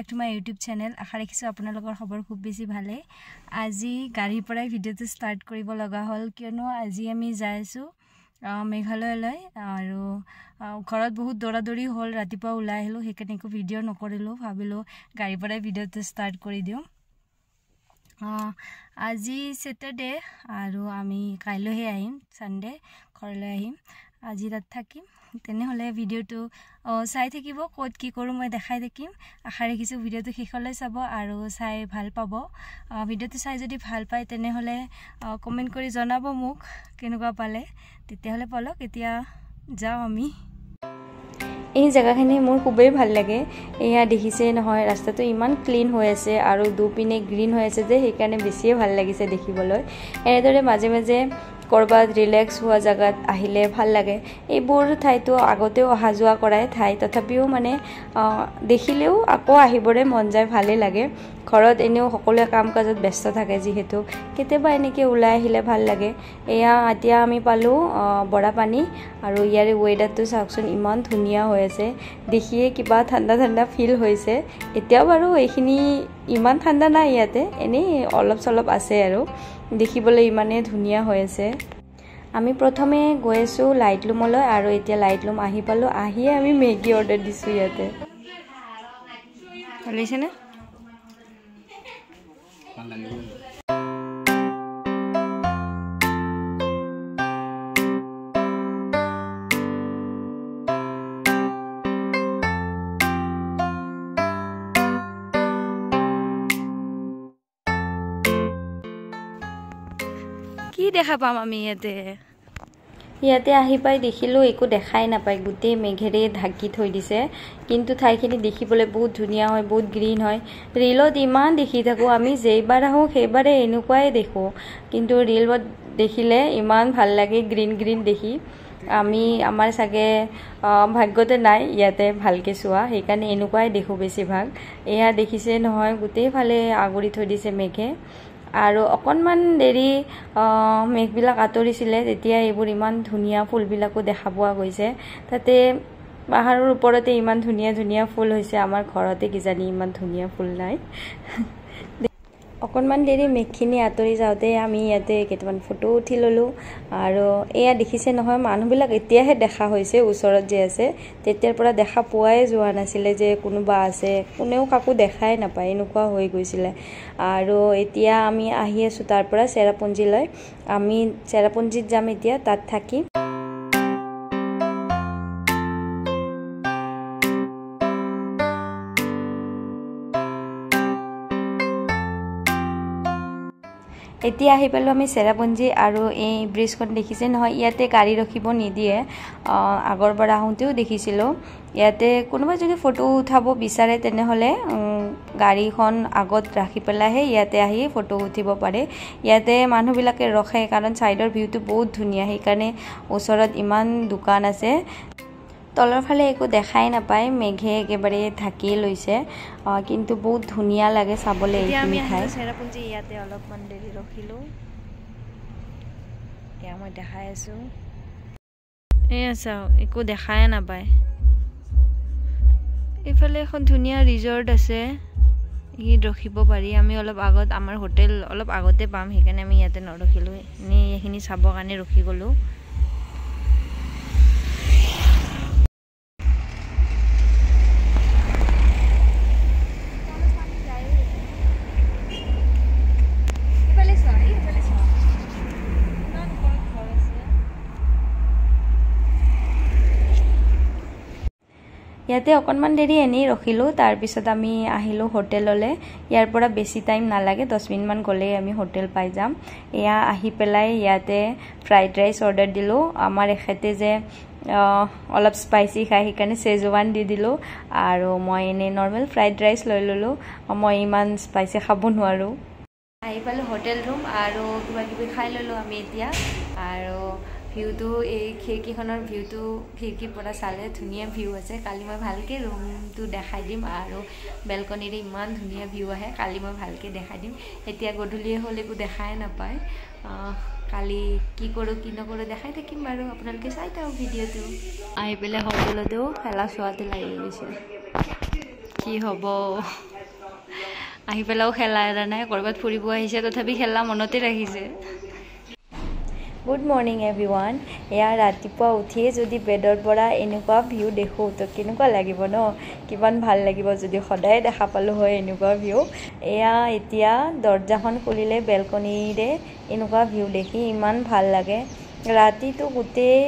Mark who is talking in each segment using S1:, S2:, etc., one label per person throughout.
S1: to my YouTube channel. আশা ৰাখিছো আপোনালোকৰ খবৰ খুব বেছি ভালে। আজি গাড়ীৰ পৰাই ভিডিওটো ষ্টাৰ্ট কৰিব লগা হ'ল কিয়নো আজি আমি যাইছো মেঘালয়লৈ আৰু ঘৰত বহুত দৌৰাদৌৰি হ'ল ৰাতিপুৱা ওলাই আহিলো সেইকাৰণে একো ভিডিও নকৰিলো ভাবিলো গাড়ীৰ পৰাই ভিডিওটো ষ্টাৰ্ট কৰি দিও। আজি স্যাটাৰডে আৰু আমি কাইলৈহে আহিম সানডে ঘৰলৈ আহিম আজি ৰাত থাকিম তেনেহলে ভিডিওটো চাই থাকিব কোড কি কৰো মই দেখাই দেখিম আশা ৰাখিছো ভিডিওটো শেষলৈ চাব আৰু চাই ভাল পাব ভিডিওটো চাই যদি ভাল পায় তেনেহলে কমেন্ট কৰি জনাব মোক কেনেকুৱা পালে তেতিয়াহলে পলক এতিয়া যাও আমি এই জায়গাখিনি মোৰ খুবেই ভাল লাগে এয়া দেখিছে নহয় ৰাস্তাটো ইমান ক্লিন হৈ আছে আৰু দুপিনে গ্ৰীন হৈ আছে যে সেইকাৰণে বেছিয়ে ভাল লাগিছে দেখিবলৈ এনেদৰে মাজে মাজে কৰবাত ৰিলেক্স হোৱা জায়গাত আহিলে ভাল লাগে এইবোৰ ঠাইতো আগতেও অহা যোৱা কৰাই ঠাই তথাপিও মানে দেখিলেও আকৌ আহিবৰে মন যায় ভালে লাগে ঘৰত এনেও সকলোৱে কাম কাজত ব্যস্ত থাকে যিহেতু কেতিয়াবা এনেকে ওলাই আহিলে ভাল লাগে এয়া এতিয়া আমি পালো বড়া পানী আৰু ইয়াৰ ওয়েদাৰটো চাওকচোন ইমান ধুনিয়া হৈ আছে দেখিয়ে কিবা ঠাণ্ডা ঠাণ্ডা ফিল হৈছে এতিয়া বাৰু এইখিনি ইমান ঠাণ্ডা নাই ইয়াতে এনে অলপ চলপ আছে আৰু দেখিবলৈ ইমানে ধুনিয়া হৈ আছে আমি প্ৰথমে গৈছো লাইটলুমলৈ আৰু এতিয়া লাইটলুম আহি পালো আহিয়ে আমি মেগি অৰ্ডাৰ দিছো ইয়াতে ভালেছে না কি দেখা পাম আমি ইয়াতে আহি পাই দেখিলো একো দেখাই নাপায় গুটে মেঘেৰে ঢাকি থৈ দিছে কিন্তু ঠাইখিনি দেখিবলৈ বহুত ধুনিয়া হয় বহুত গ্ৰীন হয় ৰিলত ইমান দেখি থাকো আমি যেইবাৰ আহো সেইবাৰে এনেকুৱাই দেখো কিন্তু ৰিলত দেখিলে ইমান ভাল লাগে গ্ৰীন গ্ৰীন দেখি আমি আমাৰ সাগে ভাগ্যতে নাই ইয়াতে ভালকে চোৱা সেইকাৰণে এনেকুৱাই দেখো বেছিভাগ এয়া দেখিছে নহয় গুটে ফালে আগৰি থৈ দিছে মেঘে আৰু অকনমান দেৰি মেঘবিলাক আতৰিছিলে তেতিয়া এইবোৰ ইমান ধুনিয়া ফুলবিলাকো দেখা পোৱা গৈছে তাতে পাহাৰৰ ওপৰতে ইমান ধুনিয়া ধুনিয়া ফুল হৈছে আমাৰ ঘৰতে কি জানি ইমান ধুনিয়া ফুল নাই অকনমান দেৰি মেঘখিনি আতৰি যাওতে আমি ইয়াতে কেইটামান ফটো উঠি ললো আৰু এয়া দেখিছে নহয় মানুহবিলাক এতিয়াহে দেখা হৈছে ওচৰত যে আছে তেতিয়াৰ পৰা দেখা পোৱাই যোৱা নাছিলে যে কোনোবা আছে কোনেও কাকো দেখাই নাপায় এনেকুৱা হৈ গৈছিলে আৰু এতিয়া আমি আহি আছো তাৰ পৰা চেৰাপুঞ্জীলৈ আমি চেৰাপুঞ্জীত যাম এতিয়া তাত থাকি এতিয়া আহি পালো আমি চেৰাপুঞ্জী আৰু এই ব্ৰিজখন দেখিছে নহয় ইয়াতে গাড়ী ৰখিব নিদিয়ে আগৰবাৰ আহোঁতেও দেখিছিলো ইয়াতে কোনোবা যদি ফটো উঠাব বিচাৰে তেনেহলে গাড়ীখন আগত ৰাখি পেলাহে ইয়াতে আহি ফটো উঠিব পাৰে ইয়াতে মানুহবিলাকে ৰখে কাৰণ সাইডৰ ভিউটো বহুত ধুনিয়া সেইকাৰণে ওচৰত ইমান দোকান আছে তলৰ ফালে একো দেখাই নাপায় মেঘে একেবাৰে ঢাকি লৈছে কিন্তু বহুত ধুনিয়া লাগে চাবলৈ এইখিনি ঠাই চেৰাপুঞ্জী ইয়াতে অলপমান দেৰি ৰখিলো এতিয়া মই দেখাই আছো এয়া চাও একো দেখাই নাপায় এইফালে এখন ধুনিয়া ৰিজৰ্ট আছে ইয়াত ৰখিব পাৰি আমি অলপ আগত আমাৰ হোটেল অলপ আগতে পাম সেইকাৰণে আমি ইয়াতে নৰখিলো নে এইখিনি চাবৰ কাৰণে ৰখি গলো ইয়াতে অকনমান দেৰি এনেই ৰখিলো তাৰ পিছত আমি আহিলো হোটেললৈ ইয়াৰ পৰা বেছি টাইম নালাগে 10 মিনিট মান গলে আমি হোটেল পাই যাম এয়া আহি পেলাই ইয়াতে ফ্ৰাইড ৰাইচ অৰ্ডাৰ দিলো আমাৰ এখেতে যে অলপ স্পাইসি খাই সেইকাৰণে সেজৱান দি দিলো আৰু মই এনে নৰমাল ফ্ৰাইড ৰাইচ লৈ ললো মই ইমান স্পাইসি খাব নোৱাৰো আহি পালো হোটেল ৰুম আৰু কিবা কিবি খাই ললো আমি এতিয়া আৰু ভিউটো এই খিৰকিখনৰ ভিউটো খিৰকিৰ পৰা চালে ধুনিয়া ভিউ আছে কালি মই ভালকে ৰুমটো দেখাই দিম আৰু বেলকনিৰে ইমান ধুনিয়া ভিউ আহে কালি মই ভালকে দেখাই দিম এতিয়া গধূলি হলে একো দেখাই নাপায় কালি কি কৰো কি নকৰো দেখাই থাকিম বাৰু আপোনালোকে চাই থাকক ভিডিওটো আহি পেলাই হোটেলতো খেলা চোৱাতে লাগি গৈছে কি হ'ব আহি পেলাও খেলা এৰা নাই কৰবাত ফুৰিব আহিছে তথাপি খেলা মনতে ৰাখিছে
S2: গুড মৰ্নিং এভৰিৱান এয়া ৰাতিপুৱা উঠিয়ে যদি বেডৰ পৰা এনেকুৱা ভিউ দেখো তো কেনেকুৱা লাগিব ন কিমান ভাল লাগিব যদি সদায় দেখা পালো হয় এনেকুৱা ভিউ এয়া এতিয়া দৰজাখন খুলিলে বেলকনিৰে এনেকুৱা ভিউ দেখি ইমান ভাল লাগে ৰাতিটো গোটেই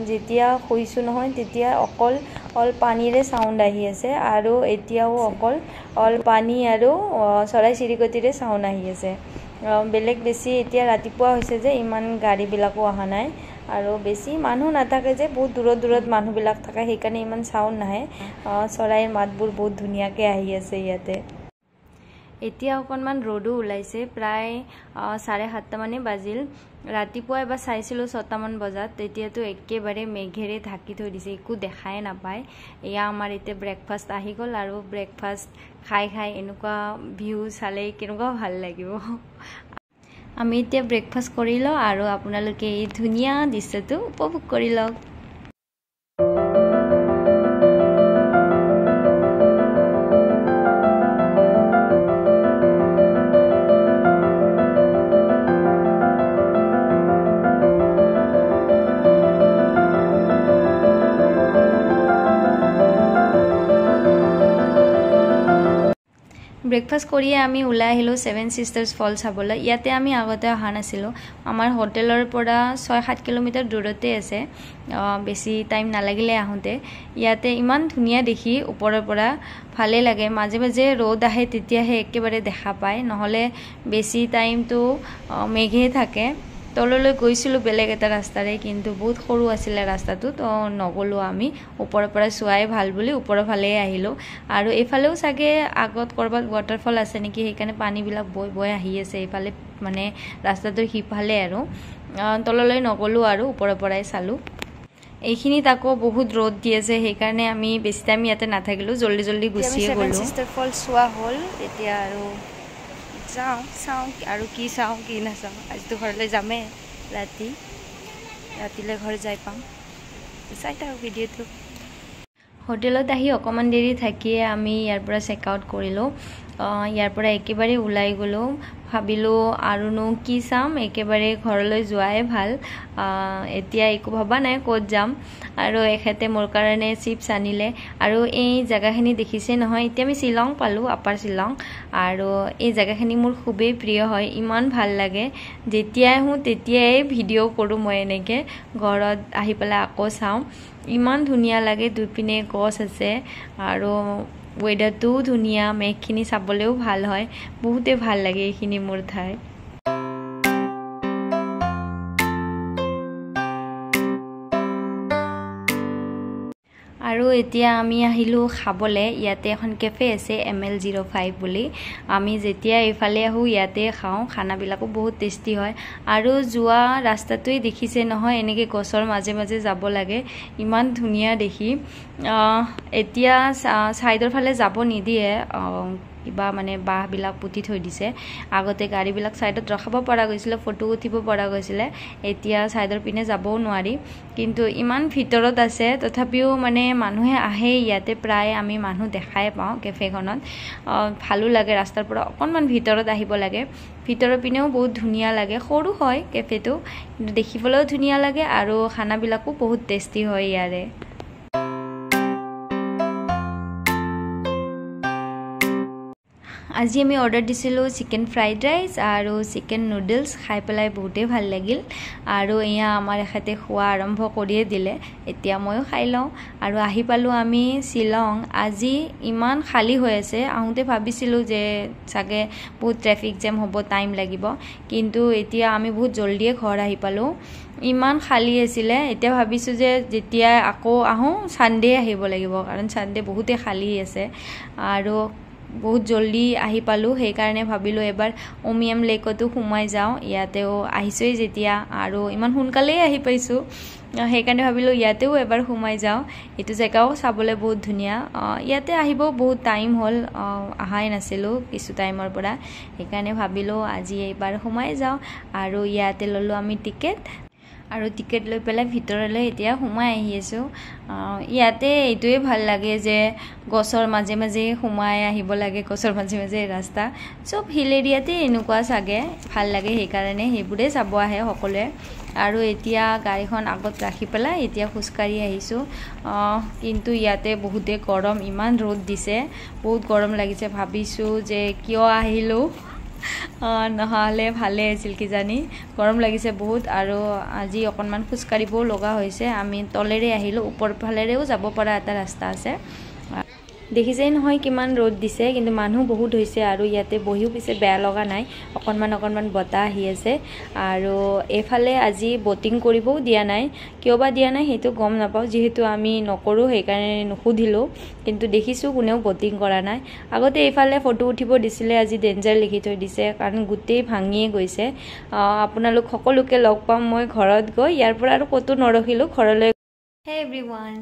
S2: যেতিয়া শুইছো নহয় তেতিয়া অল পানীৰে সাউন্ড আহি আছে আৰু এতিয়াও অল পানী আৰু চৰাই চিৰিকটিৰে সাউন্ড আহি আছে বেলেগ বেছি এতিয়া ৰাতিপুৱা হৈছে যে ইমান গাড়ী বিলাকো অহা নাই আৰু বেছি মানুহ নাথাকে যে বহুত দূৰত মানুহবিলাক থাকে সেইকাৰণে ইমান সাউন্ড নাহে চৰাইৰ মাতবোৰ বহুত ধুনীয়াকৈ আহি আছে ইয়াতে এতিয়া অকণমান ৰ'দো ওলাইছে প্ৰায় 7:30 মানে বাজিল ৰাতিপুৱা এবাৰ চাইছিলো 6টা মান বজাত তেতিয়াতো একেবাৰে মেঘেৰে ঢাকি থৈ দিছে একো দেখাই নাপায় এয়া আমাৰ এতিয়া ব্ৰেকফাষ্ট আহি গ'ল আৰু ব্ৰেকফাষ্ট খাই এনেকুৱা ভিউ চালে কেনেকুৱা ভাল লাগিব আমি এতিয়া ব্ৰেকফাষ্ট কৰি লওঁ আৰু আপোনালোকে এই ধুনীয়া দৃশ্যটো উপভোগ কৰি লওক ব্ৰেকফাষ্ট কৰিয়ে আমি ওলাই আহিলো 7 সিস্টাৰ্স ফল চাবলৈ ইয়াতে আমি আগতে অহা নাছিলো আমাৰ হোটেলৰ পৰা 6-7 কিলোমিটাৰ দূৰতে আছে বেছি টাইম নালাগিলে আহোতে ইয়াতে ইমান ধুনীয়া দেখি ওপৰৰ পৰা ভালে লাগে মাজে মাজে ৰ'দ আহে তেতিয়াহে একেবাৰে দেখা পায় নহলে বেছি টাইমটো মেঘে থাকে তললৈ গৈছিলো বেলেগ এটা ৰাস্তাৰে কিন্তু বহুত সৰু আছিল ৰাস্তাটো তো নগলো আমি ওপৰৰ পৰা চোৱাই ভাল বুলি ওপৰৰ ফালে আহিলো আৰু এফালেও সাগে আগত কৰবাত ওয়াটাৰফল আছে নেকি সেইকাৰণে পানী বিলাক বৈ আহি আছে এফালে মানে ৰাস্তাটোৰ হিফালে আৰু তললৈ নগলো আৰু ওপৰৰ পৰাই চালো এইখিনি তাকো বহুত ৰ'দ দি আছে সেইকাৰণে আমি বেছি টাইম ইয়াতে নাথাকিলো জলদি গুছিয়ে গলো সিস্টাৰ ফল চোৱা হ'ল এতিয়া আৰু চাওঁ আৰু কি চাওঁ কি নাচাওঁ আজিতো ঘৰলৈ যামেই ৰাতিলৈ ঘৰ যাই পাম চাই থাকক ভিডিঅ'টো হোটেলত আহি অকণমান দেৰি থাকিয়ে আমি ইয়াৰ পৰা চেক আউট কৰিলোঁ ইয়াৰ পৰা একেবাৰে ওলাই গ'লো ভাবিলোঁ আৰুনো কি চাম একেবাৰে ঘৰলৈ যোৱাই ভাল এতিয়া একো ভবা নাই ক'ত যাম আৰু এখেতে মোৰ কাৰণে চিপছ আনিলে আৰু এই জায়গাখিনি দেখিছে নহয় এতিয়া আমি শ্বিলং পালোঁ আপাৰ শ্বিলং আৰু এই জায়গাখিনি মোৰ খুবেই প্ৰিয় হয় ইমান ভাল লাগে যেতিয়াই আহোঁ তেতিয়াই ভিডিঅ' কৰোঁ মই এনেকৈ ঘৰত আহি পেলাই আকৌ চাওঁ ইমান ধুনীয়া লাগে দুপিনে গছ আছে আৰু ওয়েদাৰটো ধুনীয়া মেঘখিনি চাবলৈও ভাল হয় বহুতে ভাল লাগে এইখিনি মোৰ ঠাই আৰু এতিয়া আমি আহিলো খাবলে ইয়াতে এখন কেফে আছে ML05 বুলি আমি যেতিয়া এইফালে আহো ইয়াতে খাওঁ খানাবিলাকো বহুত টেষ্টি হয় আৰু যোৱা ৰাস্তাটোই দেখিছে নহয় এনেকৈ গছৰ মাজে মাজে যাব লাগে ইমান ধুনীয়া দেখি এতিয়া সাইডৰ ফালে যাব নিদিয়ে কিবা মানে বাহবিলাক পুতি থৈ দিছে আগতে গাড়ীবিলাক সাইডত ৰখাব পৰা গৈছিল ফটো উঠিব পৰা গৈছিল এতিয়া সাইডৰ পিনে যাবও নোৱাৰি কিন্তু ইমান ভিতৰত আছে তথাপিও মানে মানুহে আহে ইয়াতে প্ৰায় আমি মানুহ দেখাই পাওঁ কেফেখনত ভালো লাগে ৰাস্তাৰ পৰা অকণমান ভিতৰত আহিব লাগে ভিতৰৰ পিনেও বহুত ধুনীয়া লাগে সৰু হয় কেফেটো কিন্তু দেখিবলৈও ধুনীয়া লাগে আৰু খানাবিলাকো বহুত টেষ্টি হয় ইয়াৰে আজি আমি অৰ্ডাৰ দিছিলোঁ চিকেন ফ্ৰাইড ৰাইচ আৰু চিকেন নুডলছ খাই পেলাই বহুতেই ভাল লাগিল আৰু এয়া আমাৰ এখেতে খোৱা আৰম্ভ কৰিয়ে দিলে এতিয়া ময়ো খাই লওঁ আৰু আহি পালোঁ আমি শ্বিলং আজি ইমান খালী হৈ আছে আহোঁতে ভাবিছিলোঁ যে চাগে বহুত ট্ৰেফিক জেম হ'ব টাইম লাগিব কিন্তু এতিয়া আমি বহুত জলদিয়ে ঘৰ আহি পালোঁ ইমান খালী আছিলে এতিয়া ভাবিছোঁ যে যেতিয়া আকৌ আহোঁ সানডে আহিব লাগিব কাৰণ সানডে বহুতে খালী আছে আৰু বহুত জলদি আহি পালোঁ সেইকাৰণে ভাবিলোঁ এবাৰ উমিয়াম লেকতো সোমাই যাওঁ ইয়াতেও আহিছোঁই যেতিয়া আৰু ইমান সোনকালেই আহি পাইছোঁ সেইকাৰণে ভাবিলোঁ ইয়াতেও এবাৰ সোমাই যাওঁ এইটো জেগাও চাবলৈ বহুত ধুনীয়া ইয়াতে আহিব বহুত টাইম হ'ল আহাই নাছিলোঁ কিছু টাইমৰ পৰা সেইকাৰণে ভাবিলোঁ আজি এইবাৰ সোমাই যাওঁ আৰু ইয়াতে ল'লোঁ আমি টিকেট আৰু টিকেট লৈ পেলাই ভিতৰলৈ এতিয়া সোমাই আহি আছোঁ ইয়াতে এইটোৱে ভাল লাগে যে গছৰ মাজে মাজে সোমাই আহিব লাগে গছৰ মাজে মাজে ৰাস্তা চব হিল এৰিয়াতে এনেকুৱা চাগে ভাল লাগে সেইকাৰণে সেইবোৰে চাব আহে সকলোৱে আৰু এতিয়া গাড়ীখন আগত ৰাখি পেলাই এতিয়া খোজকাঢ়ি আহিছোঁ কিন্তু ইয়াতে বহুতে গৰম ইমান ৰ'দ দিছে বহুত গৰম লাগিছে ভাবিছোঁ যে কিয় আহিলোঁ নহ'লে ভালে আছিল কিজানি গৰম লাগিছে বহুত আৰু আজি অকণমান খোজকাঢ়িবও লগা হৈছে আমি তলেৰে আহিলোঁ ওপৰ ফালেৰেও যাব পৰা এটা ৰাস্তা আছে দেখিছেই নহয় কিমান ৰ'দ দিছে কিন্তু মানুহ বহুত হৈছে আৰু ইয়াতে বহিও পিছে বেয়া লগা নাই অকণমান বতাহ আহি আছে আৰু এফালে আজি বটিং কৰিবও দিয়া নাই কিয় বা দিয়া নাই সেইটো গম নাপাওঁ যিহেতু আমি নকৰোঁ সেইকাৰণে নুসুধিলোঁ কিন্তু দেখিছোঁ কোনেও বটিং কৰা নাই আগতে এইফালে ফটো উঠিব দিছিলে আজি ডেঞ্জাৰ লিখি থৈ দিছে কাৰণ গোটেই ভাঙিয়ে গৈছে আপোনালোক সকলোকে লগ পাম মই ঘৰত গৈ ইয়াৰ পৰা আৰু ক'তো নৰখিলোঁ ঘৰলৈ Hey everyone,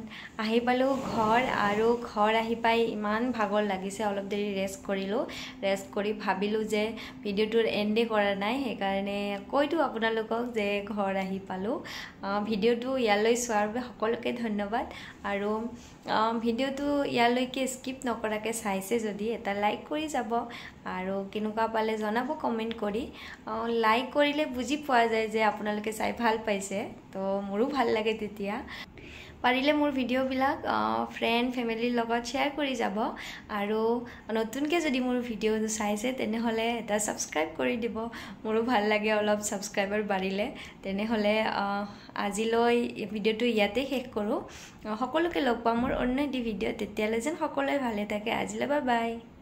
S2: আহি পালো ঘৰ আৰু ঘৰ আহি পাই ইমান ভাগৰ লাগিছে অলপ দেৰি ৰেষ্ট কৰিলো ৰেষ্ট কৰি ভাবিলো যে ভিডিওটোৰ এন্ডে কৰা নাই সেইকাৰণে কৈতো আপোনালোকক যে ঘৰ আহি পালো ভিডিওটো ইয়ালৈ চোৱাৰ বাবে সকলোকে ধন্যবাদ আৰু ভিডিওটো ইয়ালৈকে স্কিপ নকৰাকে চাইছে যদি এটা লাইক কৰি যাব আৰু কেনেকুৱা পালে জনাব কমেন্ট কৰি লাইক কৰিলে বুজি পোৱা যায় যে আপোনালোকে চাই ভাল পাইছে তো মোৰো ভাল লাগে তেতিয়া পাৰিলে মোৰ ভিডিওবিলাক ফ্ৰেন্ড ফ্যামিলিৰ লগত শেয়াৰ কৰি যাব আৰু নতুনকৈ যদি মোৰ ভিডিওটো চাইছে তেনেহলে এটা সাবস্ক্ৰাইব কৰি দিব মোৰো ভাল লাগে অলপ সাবস্ক্ৰাইবাৰ বাঢ়িলে তেনেহলে আজিলৈ ভিডিওটো ইয়াতে শেষ কৰোঁ সকলোকে লগ পাম মোৰ অন্য এটি ভিডিও তেতিয়ালৈ যেন সকলোৱে ভালে থাকে আজিলৈ বাই বাই